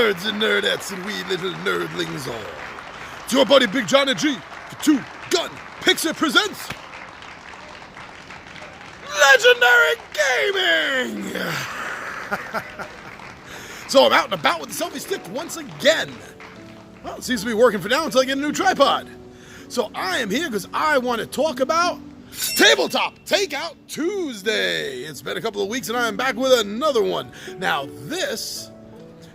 nerds and nerdettes and wee little nerdlings all. It's your buddy Big Johnny G for Two Gun Pixar presents Legendary Gaming! So I'm out and about with the selfie stick once again. Well, it seems to be working for now until I get a new tripod. So I am here because I want to talk about Tabletop Takeout Tuesday. It's been a couple of weeks and I am back with another one. Now this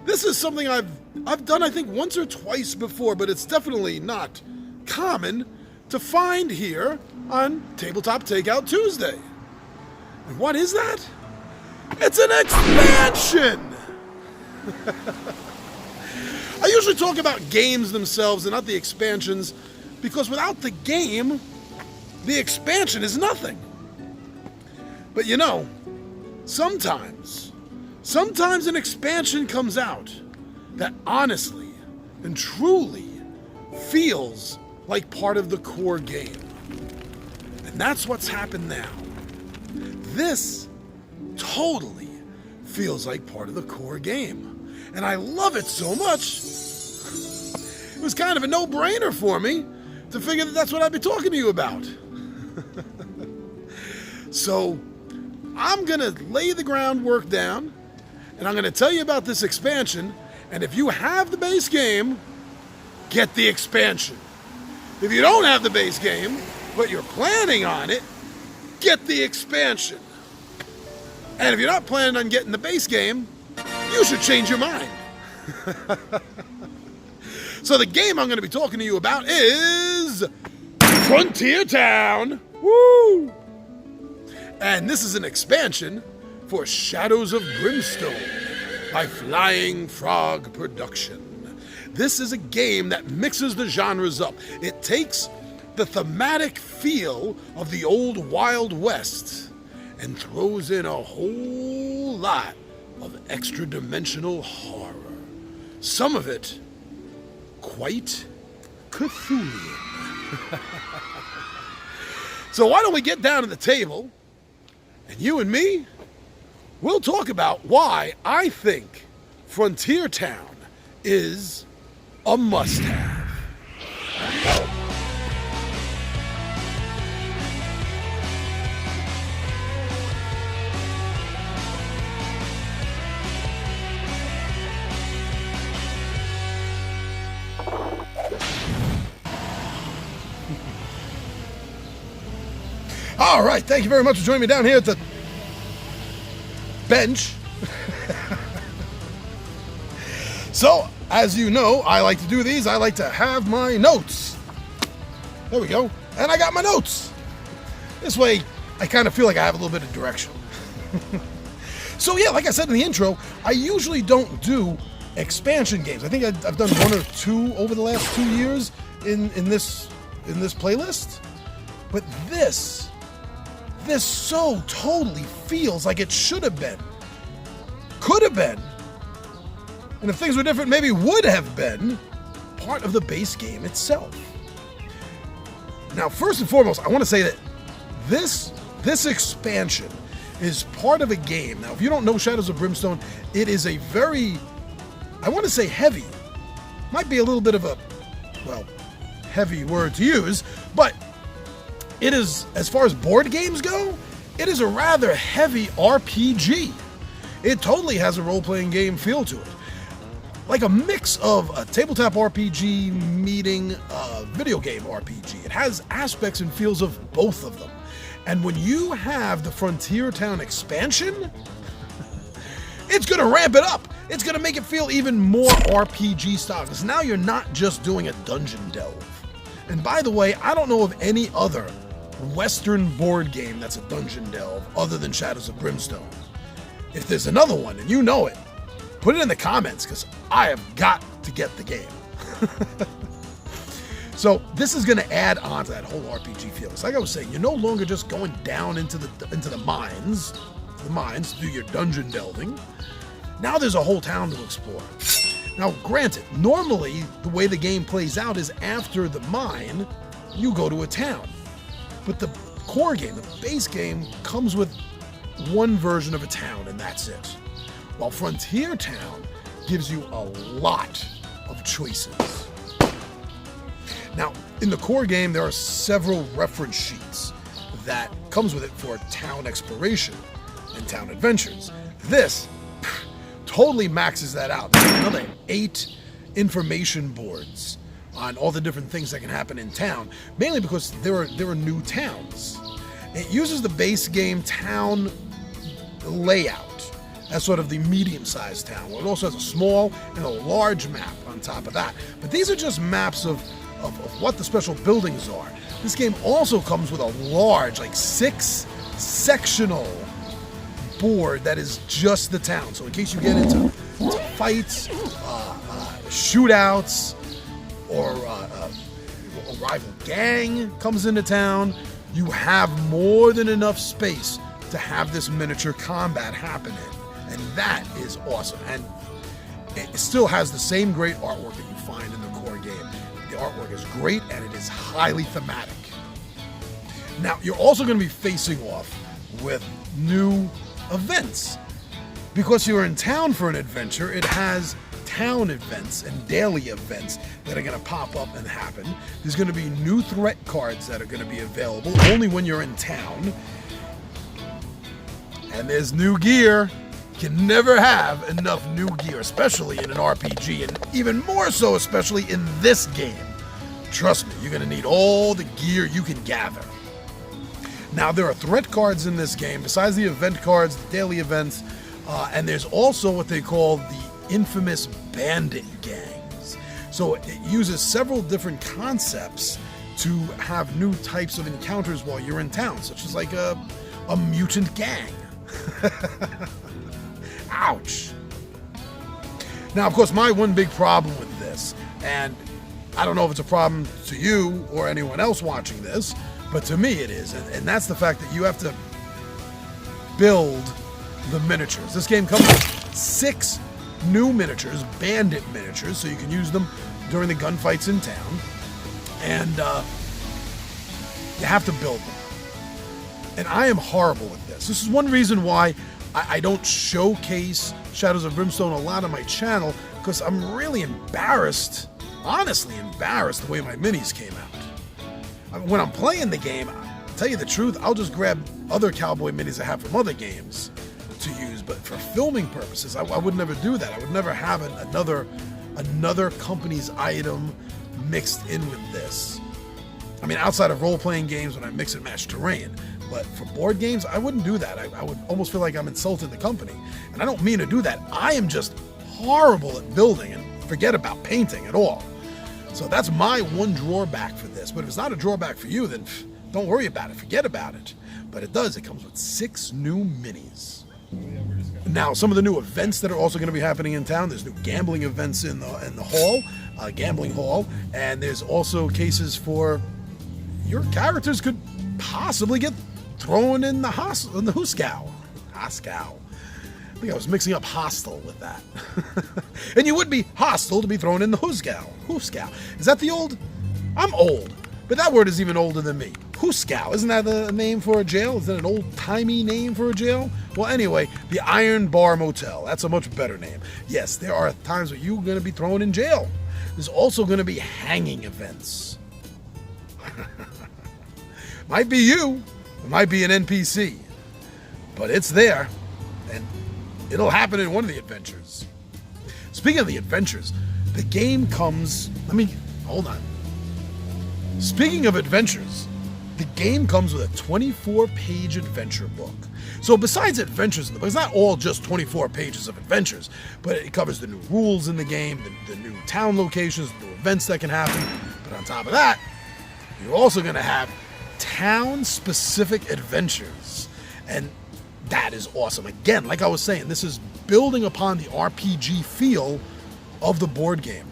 is something I've done I think once or twice before, but it's definitely not common to find here on Tabletop Takeout Tuesday. And what is that? It's an expansion! I usually talk about games themselves and not the expansions because without the game, the expansion is nothing. But you know, sometimes an expansion comes out that honestly and truly feels like part of the core game. And that's what's happened now. This totally feels like part of the core game. And I love it so much, it was kind of a no-brainer for me to figure that that's what I'd be talking to you about. So, I'm going to lay the groundwork down, and I'm going to tell you about this expansion, and if you have the base game, get the expansion. If you don't have the base game, but you're planning on it, get the expansion. And if you're not planning on getting the base game, you should change your mind. So the game I'm going to be talking to you about is Frontier Town. Woo! And this is an expansion for Shadows of Brimstone by Flying Frog Production. This is a game that mixes the genres up. It takes the thematic feel of the old Wild West and throws in a whole lot of extra-dimensional horror. Some of it quite Cthulhian. So why don't we get down to the table, and you and me, we'll talk about why I think Frontier Town is a must-have. All right, thank you very much for joining me down here at the bench. So, as you know, I like to do these. I like to have my notes. There we go. And I got my notes. This way, I kind of feel like I have a little bit of direction. So yeah, like I said in the intro, I usually don't do expansion games. I think I've done one or two over the last 2 years in this playlist. But this so totally feels like it should have been, could have been, and if things were different, maybe would have been part of the base game itself. Now, first and foremost, I want to say that this expansion is part of a game. Now, if you don't know Shadows of Brimstone, it is a very, I want to say heavy, might be a little bit of a, well, heavy word to use, but it is, as far as board games go, it is a rather heavy RPG. It totally has a role-playing game feel to it. Like a mix of a tabletop RPG meeting a video game RPG. It has aspects and feels of both of them. And when you have the Frontier Town expansion, it's going to ramp it up. It's going to make it feel even more RPG style. Because now you're not just doing a dungeon delve. And by the way, I don't know of any other Western board game that's a dungeon delve other than Shadows of Brimstone. If there's another one and you know it, put it in the comments because I have got to get the game. So this is going to add on to that whole RPG feel. It's like I was saying, you're no longer just going down into the mines to do your dungeon delving. Now there's a whole town to explore. Now, granted, normally the way the game plays out is after the mine, you go to a town. But the core game, the base game, comes with one version of a town, and that's it. While Frontier Town gives you a lot of choices. Now, in the core game, there are several reference sheets that comes with it for town exploration and town adventures. This totally maxes that out. There's another 8 information boards on all the different things that can happen in town, mainly because there are new towns. It uses the base game town layout as sort of the medium-sized town. It also has a small and a large map on top of that. But these are just maps of what the special buildings are. This game also comes with a large, like 6-sectional board that is just the town. So in case you get into fights, shootouts, or a rival gang comes into town, you have more than enough space to have this miniature combat happening. And that is awesome. And it still has the same great artwork that you find in the core game. The artwork is great and it is highly thematic. Now, you're also going to be facing off with new events. Because you're in town for an adventure, it has town events and daily events that are going to pop up and happen. There's going to be new threat cards that are going to be available only when you're in town. And there's new gear. You can never have enough new gear, especially in an RPG, and even more so, especially in this game. Trust me, you're going to need all the gear you can gather. Now, there are threat cards in this game, besides the event cards, the daily events, and there's also what they call the infamous bandit gangs. So it uses several different concepts to have new types of encounters while you're in town, such as like a mutant gang. Ouch. Now, of course, my one big problem with this, and I don't know if it's a problem to you or anyone else watching this, but to me it is, and that's the fact that you have to build the miniatures. This game comes with 6 new miniatures, bandit miniatures, so you can use them during the gunfights in town, and you have to build them. And I am horrible at this. This is one reason why I don't showcase Shadows of Brimstone a lot on my channel, because I'm really embarrassed, honestly embarrassed, the way my minis came out. I mean, when I'm playing the game, to tell you the truth, I'll just grab other cowboy minis I have from other games to use, but for filming purposes, I would never do that. I would never have another company's item mixed in with this. I mean, outside of role-playing games when I mix and match terrain, but for board games, I wouldn't do that. I would almost feel like I'm insulting the company, and I don't mean to do that. I am just horrible at building, and forget about painting at all. So that's my one drawback for this, but if it's not a drawback for you, then don't worry about it, forget about it. But it does, it comes with 6 new minis. Now, some of the new events that are also going to be happening in town, there's new gambling events in the hall, gambling hall, and there's also cases for your characters could possibly get thrown in the hooskow. Hoscow. I think I was mixing up hostile with that. And you would be hostile to be thrown in the hooskow. Hooskow. Is that the old? I'm old, but that word is even older than me. Hooskow. Isn't that a name for a jail? Is that an old-timey name for a jail? Well, anyway, the Iron Bar Motel. That's a much better name. Yes, there are times where you're going to be thrown in jail. There's also going to be hanging events. Might be you. It might be an NPC. But it's there. And it'll happen in one of the adventures. Speaking of the adventures, the game comes... hold on. Speaking of adventures, the game comes with a 24-page adventure book. So besides adventures in the book, it's not all just 24 pages of adventures, but it covers the new rules in the game, the new town locations, the new events that can happen. But on top of that, you're also going to have town-specific adventures. And that is awesome. Again, like I was saying, this is building upon the RPG feel of the board game.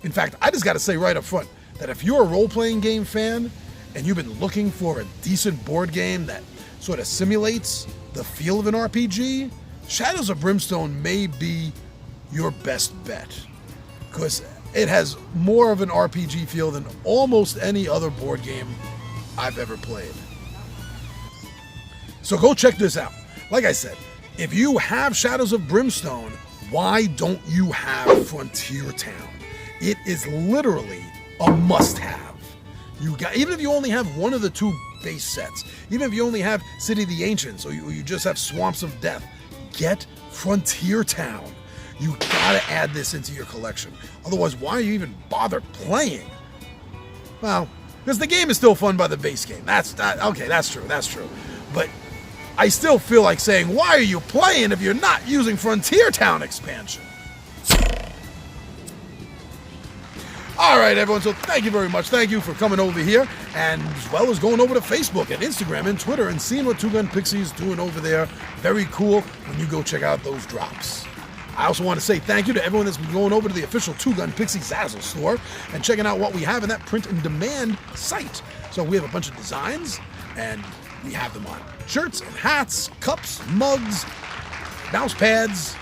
In fact, I just got to say right up front that if you're a role-playing game fan and you've been looking for a decent board game that sort of simulates the feel of an RPG, Shadows of Brimstone may be your best bet, because it has more of an RPG feel than almost any other board game I've ever played. So go check this out. Like I said, if you have Shadows of Brimstone, why don't you have Frontier Town? It is literally a must-have. Even if you only have one of the 2 base sets, even if you only have City of the Ancients, or you just have Swamps of Death, get Frontier Town. You gotta add this into your collection. Otherwise, why you even bother playing? Well, because the game is still fun by the base game. Okay, that's true. But I still feel like saying, why are you playing if you're not using Frontier Town expansion? All right, everyone, so thank you very much. Thank you for coming over here, and as well as going over to Facebook and Instagram and Twitter and seeing what Two Gun Pixie is doing over there. Very cool when you go check out those drops. I also want to say thank you to everyone that's been going over to the official Two Gun Pixie Zazzle store and checking out what we have in that print and demand site. So we have a bunch of designs, and we have them on shirts and hats, cups, mugs, mouse pads,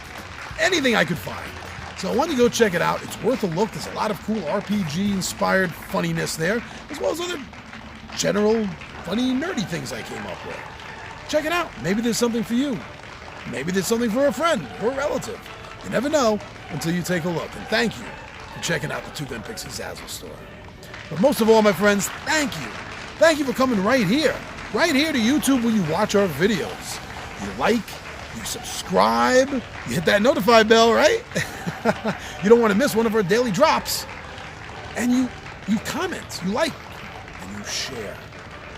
anything I could find. So when you go check it out, it's worth a look. There's a lot of cool RPG-inspired funniness there, as well as other general funny, nerdy things I came up with. Check it out. Maybe there's something for you. Maybe there's something for a friend or a relative. You never know until you take a look. And thank you for checking out the Two Gun Pixie Zazzle store. But most of all, my friends, thank you. Thank you for coming right here to YouTube when you watch our videos. You like, you subscribe, you hit that notify bell, right? You don't want to miss one of our daily drops. And you comment, you like, and you share.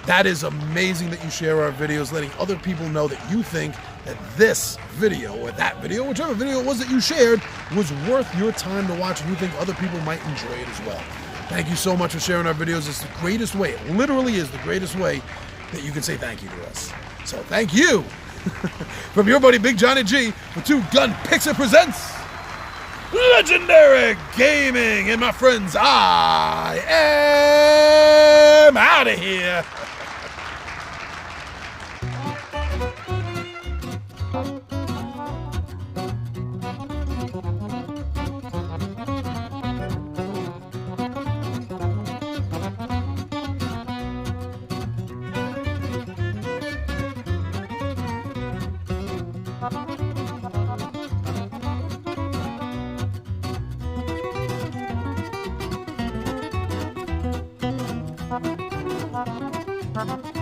That is amazing that you share our videos, letting other people know that you think that this video or that video, whichever video it was that you shared, was worth your time to watch, and you think other people might enjoy it as well. Thank you so much for sharing our videos. It's the greatest way, it literally is the greatest way that you can say thank you to us. So thank you. From your buddy Big Johnny G, the Two Gun Pixie presents Legendary Gaming. And my friends, I am out of here. Thank you.